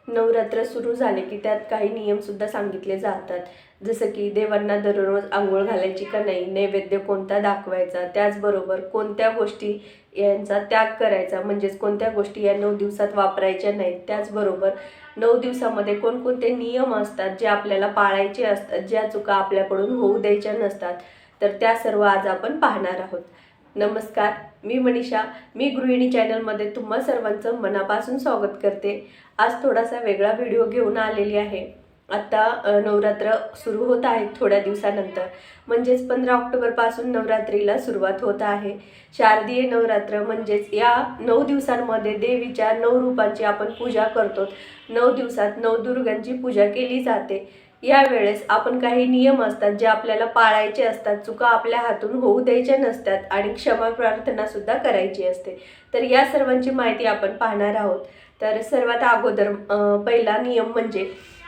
नवरात्र सुरू झाले की त्यात काही नियमसुद्धा सांगितले जातात. जसं की देवांना दररोज अंघोळ घालायची का नाही, नैवेद्य कोणता दाखवायचा, त्याचबरोबर कोणत्या गोष्टी यांचा त्याग करायचा, म्हणजेच कोणत्या गोष्टी या 9 दिवसात वापरायच्या नाहीत. त्याचबरोबर 9 दिवसामध्ये कोणकोणते नियम असतात जे आपल्याला पाळायचे असतात, ज्या चुका आपल्याकडून होऊ द्यायच्या नसतात. तर त्या सर्व आज आपण पाहणार आहोत. नमस्कार, मी मनीषा. मी गृहिणी चॅनलमध्ये तुम्हा सर्वांचं मनापासून स्वागत करते. आज थोडासा वेगळा व्हिडिओ घेऊन आलेली आहे. आता नवरात्र सुरू होत आहे थोड्या दिवसानंतर, म्हणजेच 15 ऑक्टोबरपासून नवरात्रीला सुरुवात होत आहे. शारदीय नवरात्र म्हणजेच या 9 दिवसांमध्ये देवीच्या 9 रूपांची आपण पूजा करतो. 9 दिवसात नवदुर्गांची पूजा केली जाते. यावेळेस आपण काही नियम असतात जे आपल्याला पाळायचे असतात, चुका आपल्या हातून होऊ द्यायच्या नसतात आणि क्षमा प्रार्थना सुद्धा करायची असते. तर या सर्वांची माहिती आपण पाहणार आहोत. तर सर्वात अगोदर पहिला नियम म्हणजे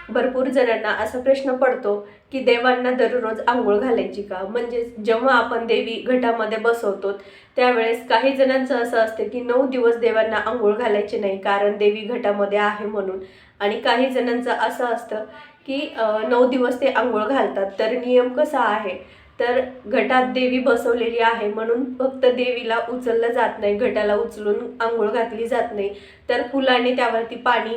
भरपूर जणांना असा प्रश्न पडतो की देवांना दररोज आंघोळ घालायची का? म्हणजे जेव्हा आपण देवी घटामध्ये बसवतो त्यावेळेस काही जणांचं असं असतं की 9 दिवस देवांना आंघोळ घालायची नाही कारण देवी घटामध्ये आहे म्हणून. आणि काही जणांचं असं असतं की 9 दिवस ते आंघोळ घालतात. तर नियम कसा आहे, तर घटात देवी बसवलेली आहे म्हणून फक्त देवीला उचललं जात नाही, घटाला उचलून आंघोळ घातली जात नाही. तर फुलाने त्यावरती पाणी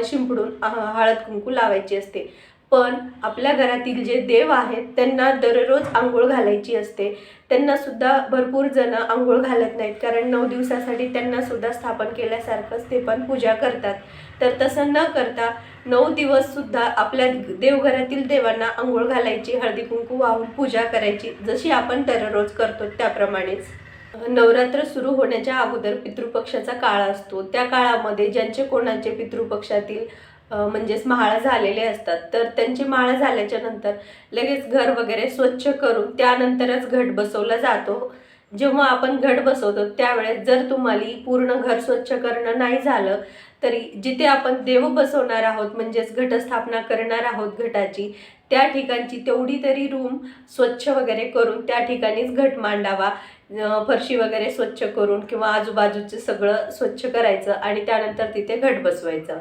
शिंपडून हळद कुंकू लावायची असते. पण आपल्या घरातील जे देव आहेत त्यांना दररोज आंघोळ घालायची असते. त्यांना सुद्धा भरपूर जण आंघोळ घालत नाहीत कारण 9 दिवसासाठी त्यांना सुद्धा स्थापन केल्यासारखंच ते पण पूजा करतात. तर तसं न करता 9 दिवस सुद्धा आपल्या देवघरातील देवांना आंघोळ घालायची, हळदी कुंकू वाहून पूजा करायची, जशी आपण दररोज करतो त्याप्रमाणेच. नवरात्र सुरू होण्याच्या अगोदर पितृपक्षाचा काळ असतो. त्या काळामध्ये ज्यांचे कोणाचे पितृपक्षातील म्हणजेच माळा झालेले असतात तर त्यांची माळा झाल्याच्या नंतर लगेच घर वगैरे स्वच्छ करून त्यानंतरच घट बसवला जातो. जेव्हा आपण घट बसवतो त्यावेळेस जर तुम्हाला पूर्ण घर स्वच्छ करणं नाही झालं तरी जिथे आपण देव बसवणार आहोत म्हणजेच घटस्थापना करणार आहोत घटाची, त्या ठिकाणची तेवढी तरी रूम स्वच्छ वगैरे करून त्या ठिकाणीच घट मांडावा. फरशी वगैरे स्वच्छ करून किंवा आजूबाजूचं सगळं स्वच्छ करायचं आणि त्यानंतर तिथे घट बसवायचं.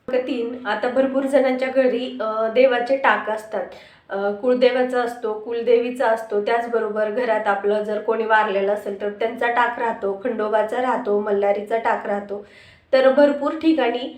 3, आता भरपूर जणांच्या घरी देवाचे टाक असतात. कुळदेवाचा असतो, कुलदेवीचा असतो, त्याचबरोबर घरात आपलं जर कोणी वारलेलं असेल तर त्यांचा टाक राहतो, खंडोबाचा राहतो, मल्हारीचा टाक राहतो. तर भरपूर ठिकाणी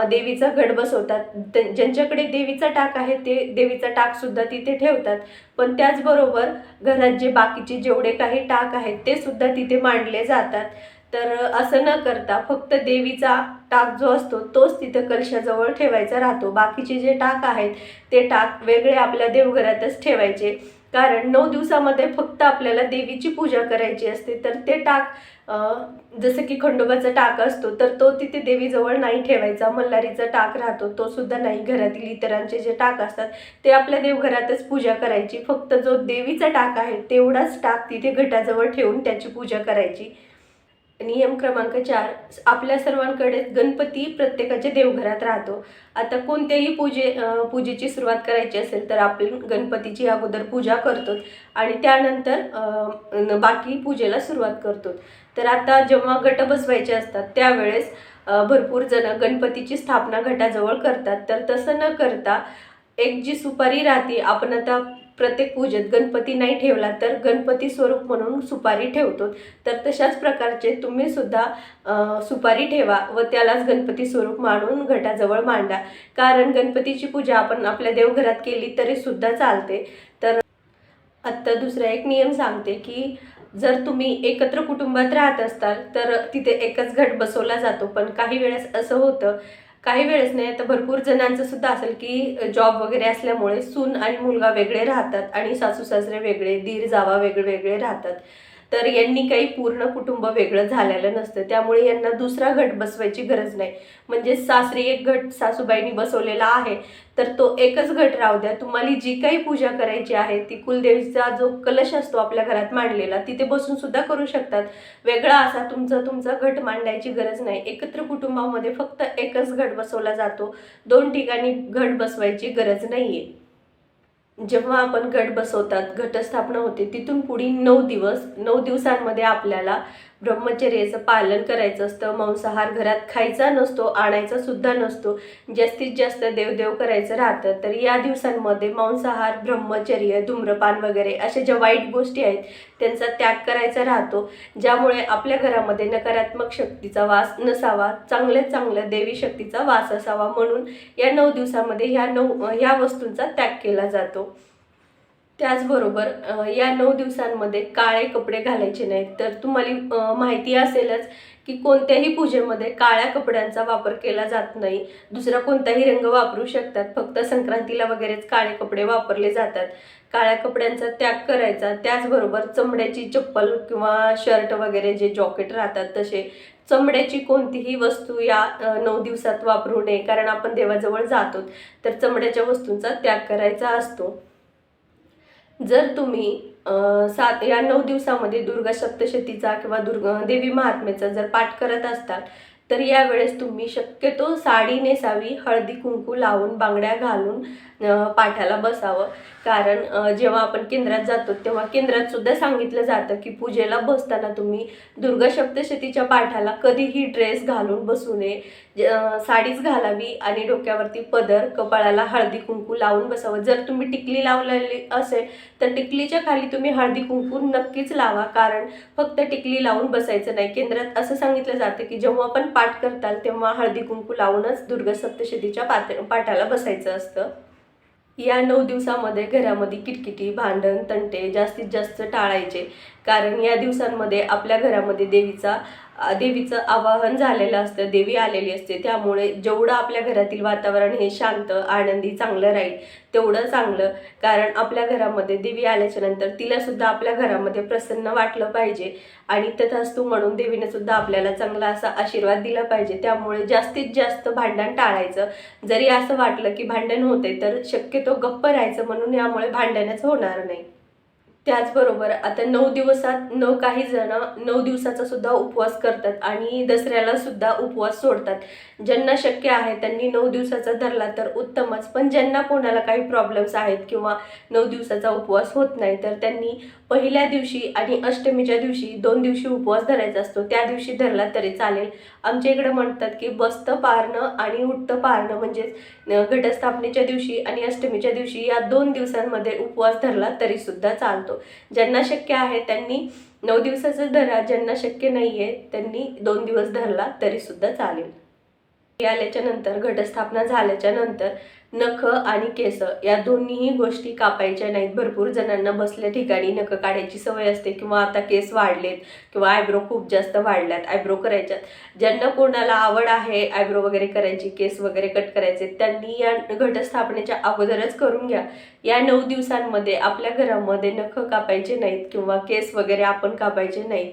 देवीचा घट बसवतात. ज्यांच्याकडे देवीचा टाक आहे ते देवीचा टाकसुद्धा तिथे ठेवतात. पण त्याचबरोबर घरात जे बाकीचे जेवढे काही टाक आहेत ते सुद्धा तिथे मांडले जातात. तर असं न करता फक्त देवीचा टाक जो असतो तोच तिथं कलशाजवळ ठेवायचा राहतो. बाकीचे जे टाक आहेत ते टाक वेगळे आपल्या देवघरातच ठेवायचे. कारण 9 दिवसामध्ये फक्त आपल्याला देवीची पूजा करायची असते. तर ते टाक जसं की खंडोबाचा टाक असतो तर तो तिथे देवीजवळ नाही ठेवायचा. मल्हारीचा टाक राहतो तो सुद्धा नाही. घरातील इतरांचे जे टाक असतात ते आपल्या देवघरातच पूजा करायची. फक्त जो देवीचा टाक आहे तेवढाच टाक तिथे घटाजवळ ठेवून त्याची पूजा करायची. नियम क्रमांक 4, आपल्या सर्वांकडे गणपती प्रत्येकाच्या देवघरात राहतो. आता कोणत्याही पूजेची सुरुवात करायची असेल तर आपण गणपतीची अगोदर पूजा करतो आणि त्यानंतर बाकी पूजेला सुरुवात करतो. तर आता जेव्हा घट बसवायचे असतात त्यावेळेस भरपूर जण गणपतीची स्थापना घटाजवळ करतात. तर तसं न करता एक जी सुपारी राहते, आपण आता प्रत्येक पूजेत गणपती नाही ठेवला तर गणपती स्वरूप म्हणून सुपारी ठेवतो. तर तशाच प्रकारचे तुम्ही सुद्धा सुपारी ठेवा व त्यालाच गणपती स्वरूप मानून घटाजवळ मांडा. कारण गणपतीची पूजा आपण आपल्या देवघरात केली तरी सुद्धा चालते. तर आत्ता दुसरा एक नियम सांगते की जर तुम्ही एकत्र कुटुंबात राहत असाल तर तिथे एकच घट बसवला जातो. पण काही वेळेस असं होतं, काही वेळेस नाही, तर भरपूर जणांचं सुद्धा असेल की जॉब वगैरे असल्यामुळे सून आणि मुलगा वेगळे राहतात आणि सासू सासरे वेगळे, दीर जावा वेगळे राहतात. तर यांनी काही पूर्ण कुटुंब वेगळं झालेलं नसतं, त्यामुळे यांना दुसरा घट बसवायची गरज नाही. म्हणजे सासरी एक घट सासूबाईंनी बसवलेला आहे तर तो एकच घट राहू द्या. तुम्हाला जी काही पूजा करायची आहे ती कुलदेवीचा जो कलश असतो आपल्या घरात मांडलेला तिथे बसून सुद्धा करू शकतात. वेगळा असा तुमचा घट मांडायची गरज नाही. एकत्र कुटुंबामध्ये फक्त एकच घट बसवला जातो, 2 ठिकाणी घट बसवायची गरज नाहीये. जेव्हा आपण घट बसवतात, घटस्थापना होते, तिथून पुढे 9 दिवस, 9 दिवसांमध्ये आपल्याला ब्रह्मचर्याचं पालन करायचं असतं, मांसाहार घरात खायचा नसतो, आणायचा सुद्धा नसतो, जास्तीत जास्त देवदेव करायचं राहतं. तर या दिवसांमध्ये मांसाहार, ब्रह्मचर्य, धूम्रपान वगैरे अशा ज्या वाईट गोष्टी आहेत त्यांचा त्याग करायचा राहतो, ज्यामुळे आपल्या घरामध्ये नकारात्मक शक्तीचा वास नसावा, चांगल्यात चांगल्या देवी शक्तीचा वास असावा, म्हणून या 9 दिवसामध्ये ह्या वस्तूंचा त्याग केला जातो. त्याचबरोबर या 9 दिवसांमध्ये काळे कपडे घालायचे नाहीत. तर तुम्हाला माहिती असेलच की कोणत्याही पूजेमध्ये काळ्या कपड्यांचा वापर केला जात नाही. दुसरा कोणताही रंग वापरू शकतात, फक्त संक्रांतीला वगैरेच काळे कपडे वापरले जातात. काळ्या कपड्यांचा त्याग करायचा. त्याचबरोबर चमड्याची चप्पल किंवा शर्ट वगैरे जे जॉकेट राहतात तसे चमड्याची कोणतीही वस्तू या 9 दिवसात वापरू नये, कारण आपण देवाजवळ जातो, तर चमड्याच्या वस्तूंचा त्याग करायचा असतो. जर तुम्ही या 9 दिवसामध्ये दुर्गा सप्तशतीचा किंवा देवी महात्म्याचा जर पाठ करत असताल तर यावेळेस तुम्ही शक्यतो साडी नेसावी, हळदी कुंकू लावून, बांगड्या घालून पाठाला बसावं. कारण जेव्हा आपण केंद्रात जातो तेव्हा केंद्रात सुद्धा सांगितलं जातं की पूजेला बसताना तुम्ही दुर्गा सप्तशतीच्या पाठाला कधीही ड्रेस घालून बसू नये, साडीच घालावी आणि डोक्यावरती पदर, कपाळाला हळदी कुंकू लावून बसावं. जर तुम्ही टिकली लावलेली असेल तर टिकलीच्या खाली तुम्ही हळदी कुंकू नक्कीच लावा, कारण फक्त टिकली लावून बसायचं नाही. केंद्रात असं सांगितलं जातं की जेव्हा आपण पाठ करताल तेव्हा हळदी कुंकू लावूनच दुर्गा सप्तशतीच्या पाठाला बसायचं असतं. या 9 दिवसामध्ये घरामध्ये किटकिटी, भांडण, तंटे जास्तीत जास्त टाळायचे, कारण या दिवसांमध्ये आपल्या घरामध्ये देवीचं आवाहन झालेलं असतं, देवी आलेली असते. त्यामुळे जेवढं आपल्या घरातील वातावरण हे शांत, आनंदी, चांगलं राहील तेवढं चांगलं. कारण आपल्या घरामध्ये देवी आल्याच्या नंतर तिला सुद्धा आपल्या घरामध्ये प्रसन्न वाटलं पाहिजे आणि तथास्तु म्हणून देवीने सुद्धा आपल्याला चांगला असा आशीर्वाद दिला पाहिजे. त्यामुळे जास्तीत जास्त भांडण टाळायचं. जरी असं वाटलं की भांडण होते तर शक्यतो गप्प राहायचं, म्हणून यामुळे भांडणच होणार नाही. त्याचबरोबर आता 9 दिवसात काही जण 9 दिवसाचा सुद्धा उपवास करतात आणि दसऱ्याला सुद्धा उपवास सोडतात. ज्यांना शक्य आहे त्यांनी 9 दिवसाचा धरला तर उत्तमच, पण ज्यांना कोणाला काही प्रॉब्लेम्स आहेत किंवा 9 दिवसाचा उपवास होत नाही तर त्यांनी पहिल्या दिवशी आणि अष्टमीच्या दिवशी 2 दिवशी उपवास धरायचा असतो, त्या दिवशी धरला तरी चालेल. आमच्या इकडे म्हणतात की बसतं पारणं आणि उठतं पारणं, म्हणजेच घटस्थापनेच्या दिवशी आणि अष्टमीच्या दिवशी या 2 दिवसांमध्ये उपवास धरला तरी सुद्धा चालतो. ज्यांना शक्य आहे त्यांनी 9 दिवसाचं धरा, ज्यांना शक्य नाहीये त्यांनी 2 दिवस धरला तरी सुद्धा चालेल. आल्याच्या नंतर, घटस्थापना झाल्याच्या नंतर नख आणि केस या दोन्हीही गोष्टी कापायच्या नाहीत. भरपूर जणांना बसल्या ठिकाणी नख काढायची सवय असते किंवा आता केस वाढलेत किंवा आयब्रो खूप जास्त वाढल्यात, आयब्रो करायच्यात. ज्यांना कोणाला आवड आहे आयब्रो वगैरे करायची, केस वगैरे कट करायचे, त्यांनी या घटस्थापनेच्या अगोदरच करून घ्या. या 9 दिवसांमध्ये आपल्या घरामध्ये नख कापायचे नाहीत किंवा केस वगैरे आपण कापायचे नाहीत.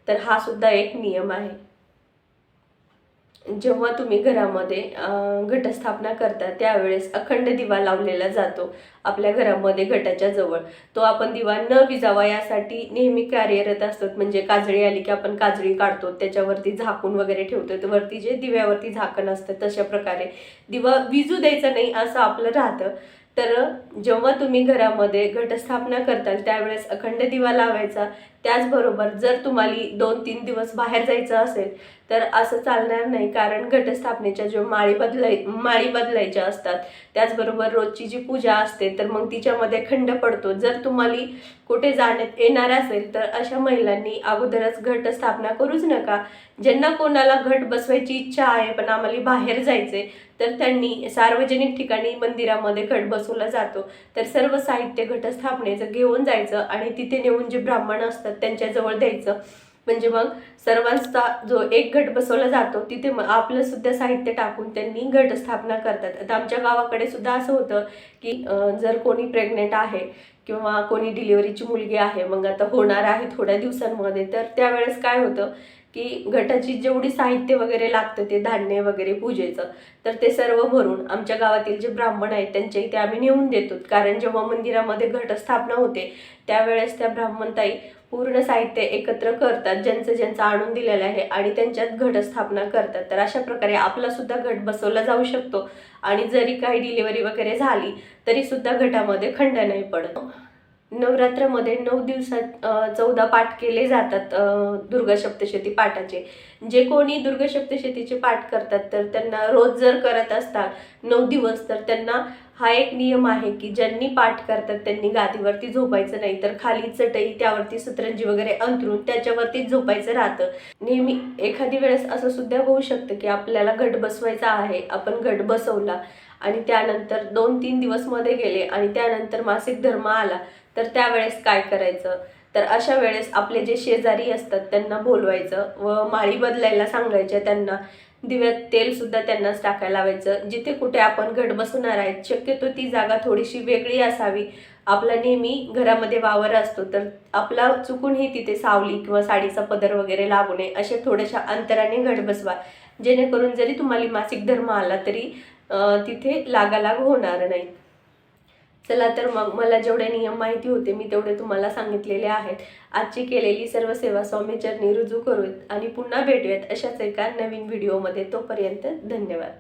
तर हा सुद्धा एक नियम आहे. जेव्हा तुम्ही घरामध्ये घटस्थापना करता त्यावेळेस अखंड दिवा लावलेला जातो आपल्या घरामध्ये घटाच्या जवळ. तो आपण दिवा न विजावा यासाठी नेहमी कार्यरत असतो. म्हणजे काजळी आली की आपण काजळी काढतो, त्याच्यावरती झाकून वगैरे ठेवतो, तर वरती जे दिव्यावरती झाकण असतं तशा प्रकारे दिवा विजू द्यायचा नाही असं आपलं राहतं. तर जेव्हा तुम्ही घरामध्ये घटस्थापना करताल त्यावेळेस अखंड दिवा लावायचा. त्याचबरोबर जर तुम्हाला 2-3 दिवस बाहेर जायचं असेल तर असं चालणार नाही, कारण घटस्थापनेच्या जो माळी बदलायच्या असतात, त्याचबरोबर रोजची जी पूजा असते तर मग तिच्यामध्ये खंड पडतो. जर तुम्हाला कुठे जाण्यात येणार असेल तर अशा महिलांनी अगोदरच घटस्थापना करूच नका. ज्यांना कोणाला घट बसवायची इच्छा आहे पण आम्हाला बाहेर जायचे तर त्यांनी सार्वजनिक ठिकाणी मंदिरामध्ये घट बसवला जातो, तर सर्व साहित्य घटस्थापनेचं घेऊन जायचं आणि तिथे नेऊन जे ब्राह्मण असतात त्यांच्याजवळ द्यायचं. म्हणजे मग सर्वांचा जो एक घट बसवला जातो तिथे आपलं सुद्धा साहित्य टाकून त्यांनी घटस्थापना करतात. आता आमच्या गावाकडे सुद्धा असं होतं की जर कोणी प्रेग्नेंट आहे किंवा कोणी डिलिव्हरीची मुलगी आहे, मग आता होणार आहे थोड्या दिवसांमध्ये, तर त्यावेळेस काय होतं की घटाची जेवढी साहित्य वगैरे लागतं ते धान्य वगैरे पूजेचं, तर ते सर्व भरून आमच्या गावातील जे ब्राह्मण आहेत त्यांच्या इथे आम्ही नेऊन देतो. कारण जेव्हा मंदिरामध्ये घटस्थापना होते त्यावेळेस त्या ब्राह्मणताई पूर्ण साहित्य एकत्र करतात, ज्यांचं आणून दिलेलं आहे, आणि त्यांच्यात घटस्थापना करतात. तर अशा प्रकारे आपला सुद्धा घट बसवला जाऊ शकतो आणि जरी काही डिलिव्हरी वगैरे झाली तरी सुद्धा घटामध्ये खंड नाही पडत. नवरात्रामध्ये 9 दिवसात 14 पाठ केले जातात दुर्गा सप्तशती पाठाचे. जे कोणी दुर्गा सप्तशतीचे पाठ करतात तर त्यांना रोज जर करत असतात 9 दिवस, तर त्यांना हा एक नियम आहे की ज्यांनी पाठ करतात त्यांनी गादीवरती झोपायचं नाही, तर खाली चटई, त्यावरती सतरंजी वगैरे अंथरून त्याच्यावरती झोपायचं राहतं. नेहमी एखादी वेळेस असं सुद्धा होऊ शकतं की आपल्याला घट बसवायचा आहे, आपण घट बसवला आणि त्यानंतर 2-3 दिवस मध्ये गेले आणि त्यानंतर मासिक धर्म आला, तर त्यावेळेस काय करायचं? तर अशा वेळेस आपले जे शेजारी असतात त्यांना बोलवायचं व माळी बदलायला सांगायच्या त्यांना. दिव्यात तेल सुद्धा त्यांनाच टाकायला लावायचं. जिथे कुठे आपण घट बसवणार आहेत शक्यतो ती जागा थोडीशी वेगळी असावी. आपला नेहमी घरामध्ये वावर असतो, तर आपला चुकूनही तिथे सावली किंवा साडीचा पदर वगैरे लागू नये, अशा थोड्याशा अंतराने घट बसवा, जेणेकरून जरी तुम्हाला मासिक धर्म आला तरी तिथे लागालाग होणार नाही. चला तर मग मला जेवढे नियम माहिती होते मी तेवढे तुम्हाला सांगितलेले आहेत. आजची केलेली सर्व सेवा स्वामी चरणी रुजू करूयात आणि पुन्हा भेटूयात अशाच एका नवीन व्हिडिओमध्ये. तोपर्यंत धन्यवाद.